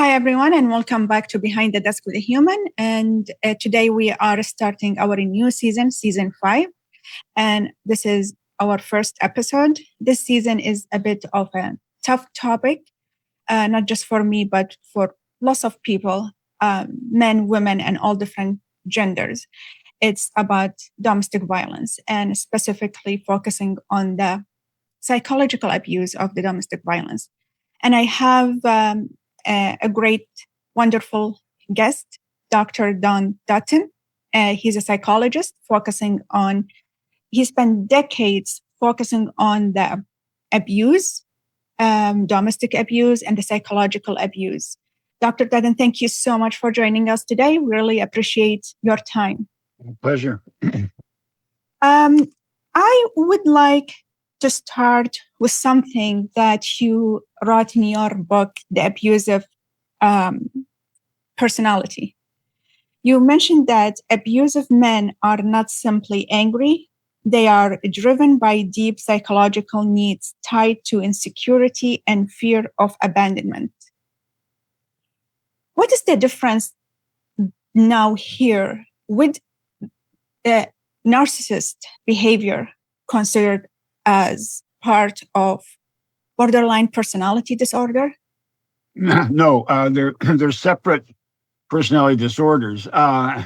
Hi, everyone, and welcome back to Behind the Desk with a Human. And today we are starting our new season, season 5. And this is our first episode. This season is a bit of a tough topic, not just for me, but for lots of people, men, women, and all different genders. It's about domestic violence and specifically focusing on the psychological abuse of the domestic violence. And I have a great, wonderful guest, Dr. Don Dutton. He's a psychologist he spent decades focusing on the abuse, domestic abuse, and the psychological abuse. Dr. Dutton, thank you so much for joining us today. Really appreciate your time. Pleasure. I would like to start with something that you wrote in your book, The Abusive Personality. You mentioned that abusive men are not simply angry, they are driven by deep psychological needs tied to insecurity and fear of abandonment. What is the difference now here with the narcissist behavior considered as part of borderline personality disorder? No, they're separate personality disorders. The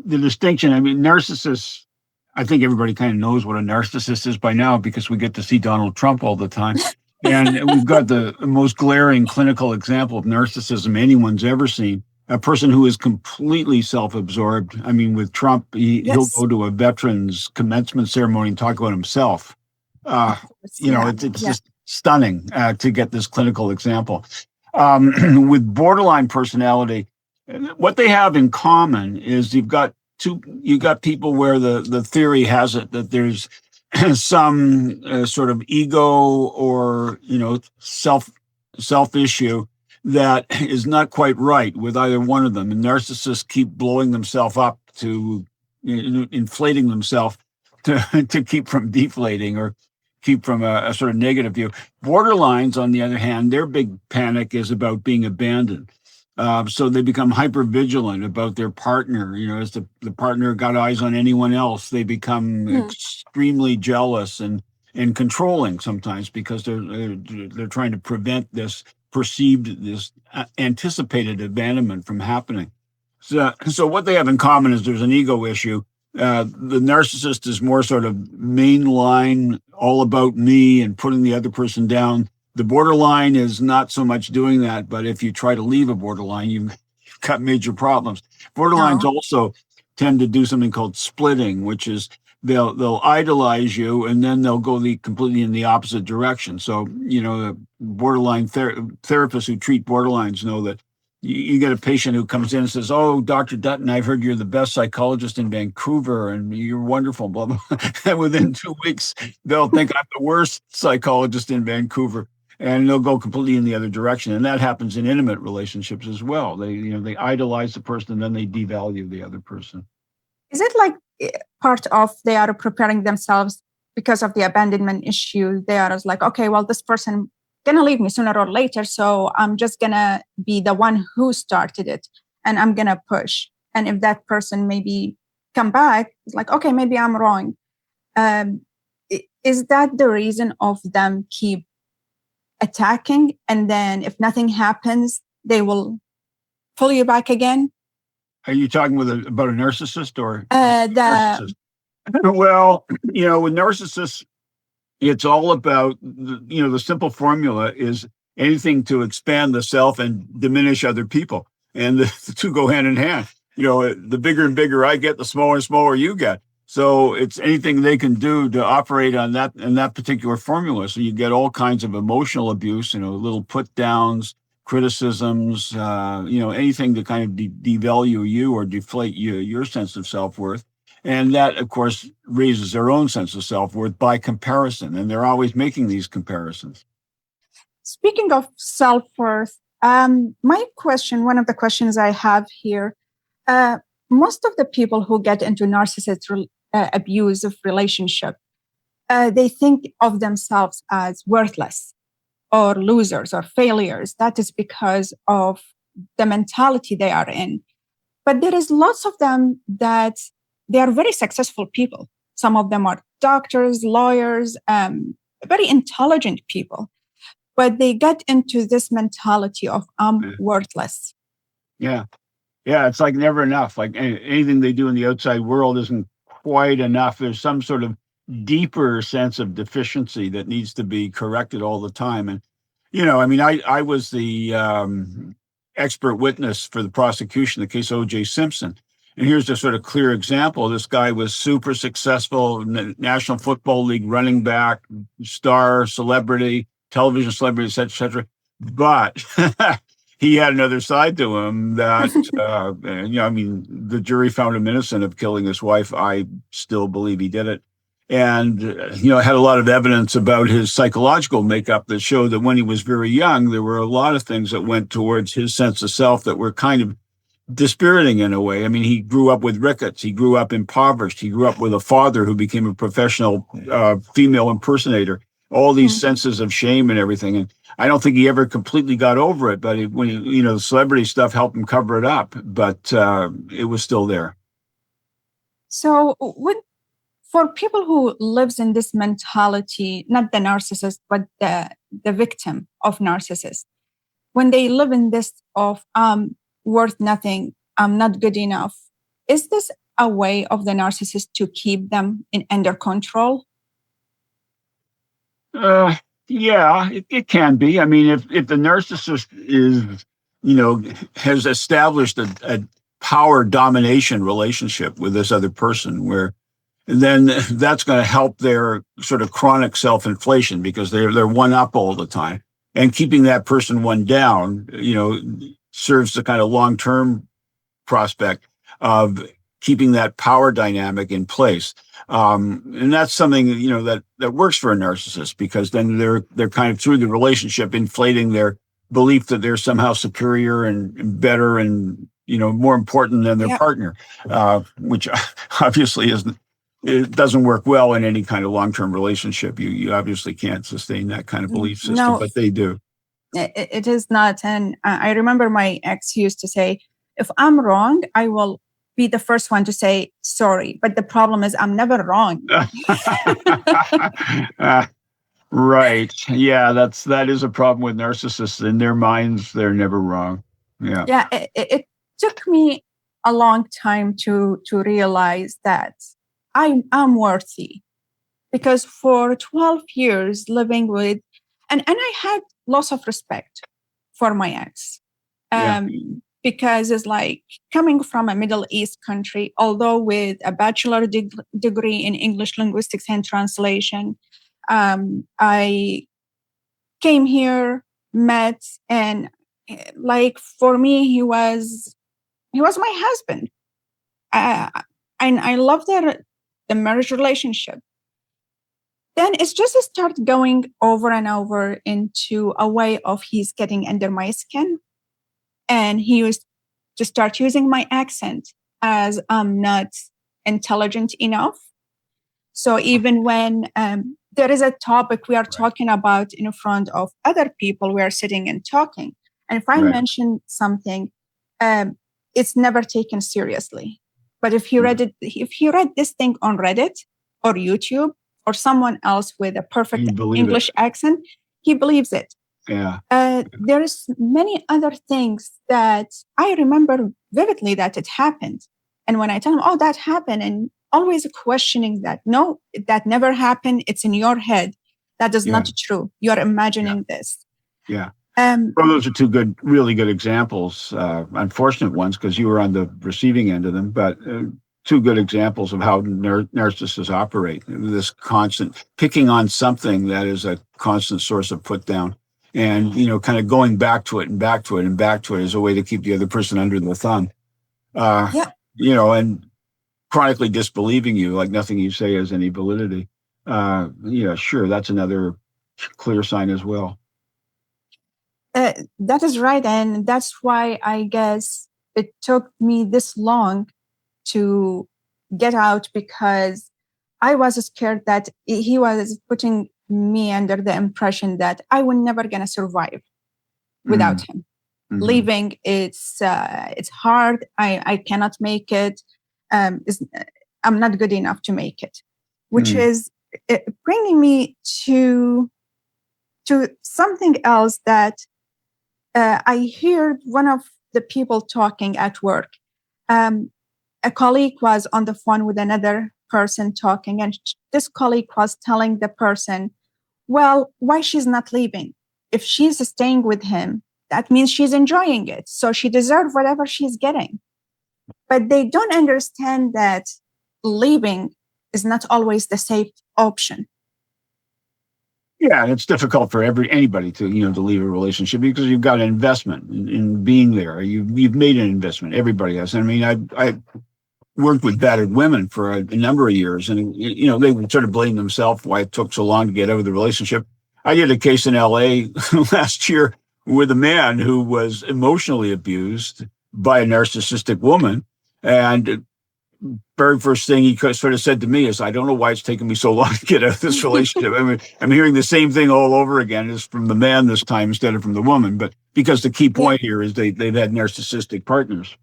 distinction, narcissists, I think everybody kind of knows what a narcissist is by now because we get to see Donald Trump all the time. And we've got the most glaring clinical example of narcissism anyone's ever seen. A person who is completely self-absorbed. With Trump, he'll go to a veterans commencement ceremony and talk about himself. It's just stunning to get this clinical example. With borderline personality, what they have in common is you've got people where the theory has it that there's some sort of ego or self issue that is not quite right with either one of them. And narcissists keep blowing themselves up to inflating themselves to keep from deflating or keep from a sort of negative view. Borderlines, on the other hand, their big panic is about being abandoned. So they become hypervigilant about their partner. As the partner got eyes on anyone else, they become extremely jealous and controlling sometimes because they're trying to prevent this anticipated abandonment from happening. So what they have in common is there's an ego issue. The narcissist is more sort of mainline, all about me and putting the other person down. The borderline is not so much doing that, but if you try to leave a borderline, you've got major problems. Borderlines also tend to do something called splitting, which is they'll idolize you and then they'll go completely in the opposite direction. So, the borderline therapists who treat borderlines know that you get a patient who comes in and says, "Oh, Dr. Dutton, I've heard you're the best psychologist in Vancouver and you're wonderful, blah, blah." And within 2 weeks, they'll think I'm the worst psychologist in Vancouver and they'll go completely in the other direction. And that happens in intimate relationships as well. They idolize the person and then they devalue the other person. Is it like part of they are preparing themselves because of the abandonment issue? They are like, okay, well, this person gonna leave me sooner or later, so I'm just gonna be the one who started it and I'm gonna push. And if that person maybe come back, it's like, okay, maybe I'm wrong. Is that the reason of them keep attacking? And then if nothing happens, they will pull you back again? Are you talking about a narcissist or narcissist? Well, with narcissists, it's all about, the simple formula is anything to expand the self and diminish other people. And the two go hand in hand. The bigger and bigger I get, the smaller and smaller you get. So it's anything they can do to operate on that particular formula. So you get all kinds of emotional abuse, little put downs, criticisms, anything to kind of devalue you or deflate your sense of self-worth. And that, of course, raises their own sense of self-worth by comparison. And they're always making these comparisons. Speaking of self-worth, one of the questions I have here, most of the people who get into narcissist abusive relationship, they think of themselves as worthless or losers or failures. That is because of the mentality they are in. But there is lots of them that they are very successful people. Some of them are doctors, lawyers, very intelligent people, but they get into this mentality of I'm worthless. Yeah. Yeah. It's like never enough. Like anything they do in the outside world isn't quite enough. There's some sort of deeper sense of deficiency that needs to be corrected all the time. And, I mean, I was the expert witness for the prosecution, the case of O.J. Simpson. And here's a sort of clear example. This guy was super successful, National Football League running back, star, celebrity, television celebrity, et cetera, et cetera. But he had another side to him that, I mean, the jury found him innocent of killing his wife. I still believe he did it. And, had a lot of evidence about his psychological makeup that showed that when he was very young, there were a lot of things that went towards his sense of self that were kind of dispiriting in a way. I mean, he grew up with rickets. He grew up impoverished. He grew up with a father who became a professional female impersonator. All these senses of shame and everything. And I don't think he ever completely got over it, but the celebrity stuff helped him cover it up, but it was still there. So for people who lives in this mentality, not the narcissist, but the victim of narcissist, when they live in this of worth nothing, I'm not good enough, is this a way of the narcissist to keep them under control? Yeah, it can be. I mean, if the narcissist is, has established a power domination relationship with this other person, where then that's going to help their sort of chronic self-inflation because they're one up all the time, and keeping that person one down, serves the kind of long-term prospect of keeping that power dynamic in place. And that's something, that works for a narcissist because then they're kind of through the relationship inflating their belief that they're somehow superior and better and, more important than their partner, which obviously it doesn't work well in any kind of long-term relationship. You obviously can't sustain that kind of belief system, but they do. It is not. And I remember my ex used to say, if I'm wrong, I will be the first one to say sorry. But the problem is I'm never wrong. Right. Yeah, that is a problem with narcissists. In their minds, they're never wrong. Yeah. Yeah. It took me a long time to realize that I'm worthy, because for 12 years living with, and I had lots of respect for my ex. Because it's like coming from a Middle East country, although with a bachelor degree in English linguistics and translation, I came here, met, and like for me, he was my husband. And I love the marriage relationship. Then it's just start going over and over into a way of he's getting under my skin. And he used to start using my accent as I'm not intelligent enough. So even when there is a topic we are talking about in front of other people, we are sitting and talking. And if I mention something, it's never taken seriously. But if you read this thing on Reddit or YouTube or someone else with a perfect English accent, he believes it. Yeah. There's many other things that I remember vividly that it happened. And when I tell them, oh, that happened, and always questioning that, no, that never happened. It's in your head. That is not true. You're imagining this. Yeah. Well, those are two really good examples, unfortunate ones because you were on the receiving end of them, but two good examples of how narcissists operate. This constant picking on something that is a constant source of put down. And, kind of going back to it and back to it and back to it as a way to keep the other person under the thumb. And chronically disbelieving you, like nothing you say has any validity. Sure, that's another clear sign as well. That is right. And that's why I guess it took me this long to get out, because I was scared that he was putting me under the impression that I was never gonna survive without him. Leaving, it's hard. I cannot make it. I'm not good enough to make it, which is bringing me to something else that I heard one of the people talking at work. A colleague was on the phone with another person talking, and this colleague was telling the person, well, why she's not leaving? If she's staying with him, that means she's enjoying it. So she deserves whatever she's getting. But they don't understand that leaving is not always the safe option. Yeah, it's difficult for anybody to to leave a relationship because you've got an investment in being there. You've made an investment. Everybody has. I mean, I worked with battered women for a number of years, and they would sort of blame themselves why it took so long to get out of the relationship. I did a case in L.A. last year with a man who was emotionally abused by a narcissistic woman, and very first thing he sort of said to me is, I don't know why it's taken me so long to get out of this relationship. I mean, I'm hearing the same thing all over again. It's from the man this time instead of from the woman. But because the key point here is they've had narcissistic partners.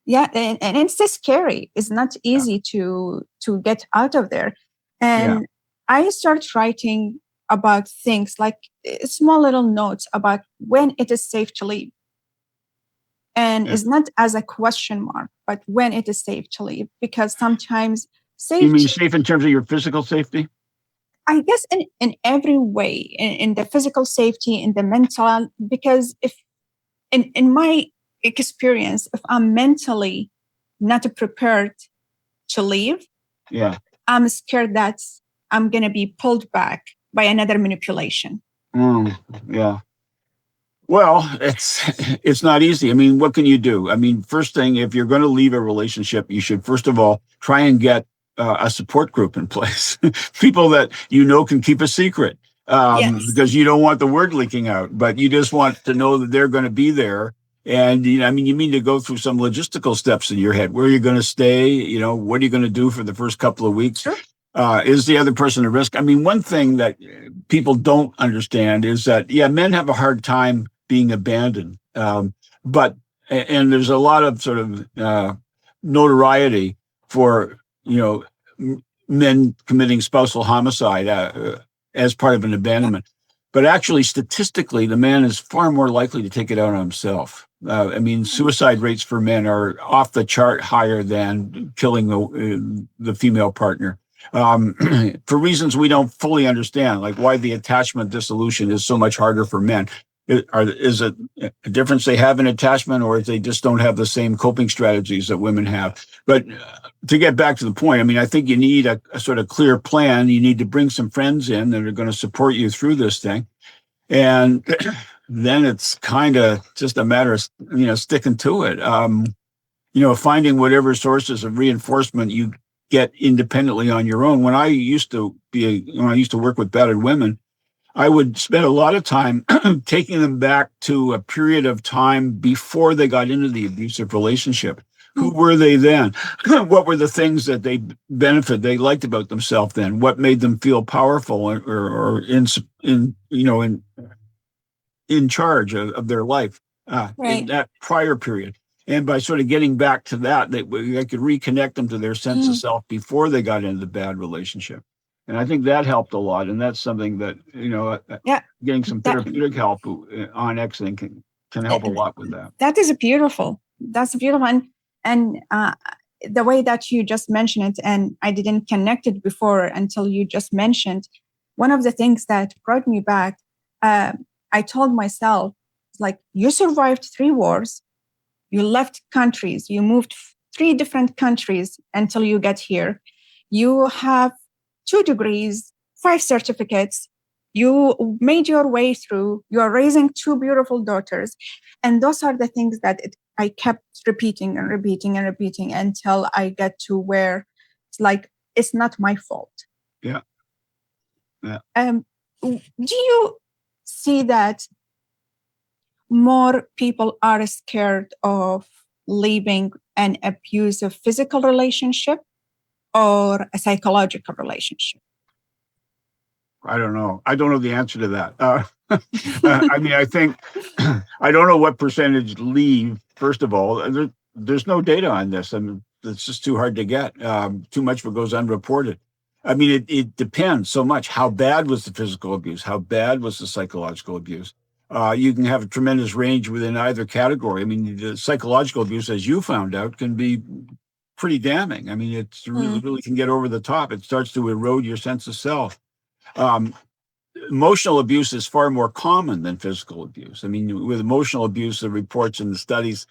Yeah, and it's just scary. It's not easy to get out of there. And I start writing about things like small little notes about when it is safe to leave. And it's not as a question mark, but when it is safe to leave, because sometimes You mean safe in terms of your physical safety? I guess in every way, in the physical safety, in the mental, because if in my experience, if I'm mentally not prepared to leave, I'm scared that I'm going to be pulled back by another manipulation. Yeah. Well, it's not easy. I mean, what can you do? I mean, first thing, if you're going to leave a relationship, you should first of all try and get a support group in place, people that can keep a secret, because you don't want the word leaking out, but you just want to know that they're going to be there. And you need to go through some logistical steps in your head. Where are you going to stay? What are you going to do for the first couple of weeks? Sure. Is the other person a risk? I mean, one thing that people don't understand is that, men have a hard time being abandoned. But there's a lot of sort of notoriety for, men committing spousal homicide as part of an abandonment. But actually, statistically, the man is far more likely to take it out on himself. Suicide rates for men are off the chart higher than killing the female partner. For reasons we don't fully understand, like why the attachment dissolution is so much harder for men. Is it a difference they have in attachment, or they just don't have the same coping strategies that women have? But to get back to the point, I think you need a sort of clear plan. You need to bring some friends in that are going to support you through this thing. And then it's kind of just a matter of, sticking to it. Finding whatever sources of reinforcement you get independently on your own. When I used to work with battered women, I would spend a lot of time taking them back to a period of time before they got into the abusive relationship. Who were they then? What were the things that they liked about themselves then? What made them feel powerful or in charge of their life in that prior period? And by sort of getting back to that, I could reconnect them to their sense of self before they got into the bad relationship. And I think that helped a lot. And that's something that, getting some therapeutic help on exiting can help a lot with that. That is beautiful. That's beautiful. And the way that you just mentioned it, and I didn't connect it before until you just mentioned, one of the things that brought me back, I told myself, like, you survived 3 wars, you left countries, you moved 3 different countries until you get here. You have 2 degrees, 5 certificates. You made your way through. You are raising 2 beautiful daughters. And those are the things that I kept repeating and repeating and repeating until I get to where it's like, it's not my fault. Yeah. Do you see that more people are scared of leaving an abusive physical relationship or a psychological relationship? I don't know. I don't know the answer to that. I mean, I think I don't know what percentage leave. First of all, there's no data on this. I mean, it's just too hard to get. Too much of it goes unreported. I mean, it depends so much. How bad was the physical abuse? How bad was the psychological abuse? You can have a tremendous range within either category. I mean, the psychological abuse, as you found out, can be pretty damning. I mean, it's really, Mm, really can get over the top. It starts to erode your sense of self. Um, Emotional abuse is far more common than physical abuse. I mean, with emotional abuse, the reports and the studies,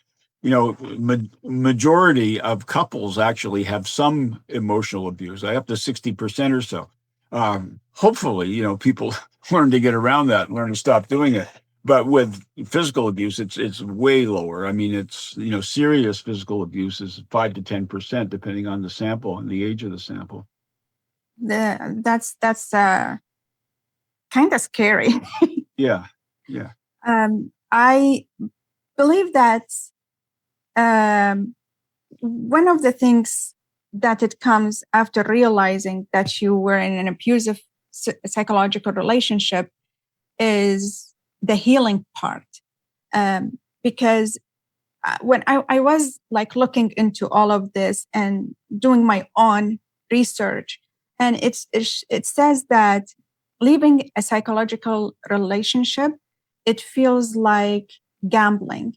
majority of couples actually have some emotional abuse, up to 60% or so. Hopefully, people learn to get around that and learn to stop doing it. But with physical abuse, it's way lower. I mean, it's serious physical abuse is 5 to 10%, depending on the sample and the age of the sample. that's kind of scary. Yeah, yeah. I believe that um, one of the things that it comes after realizing that you were in an abusive psychological relationship is the healing part. Because when I was like looking into all of this and doing my own research, and it says that leaving a psychological relationship, it feels like gambling.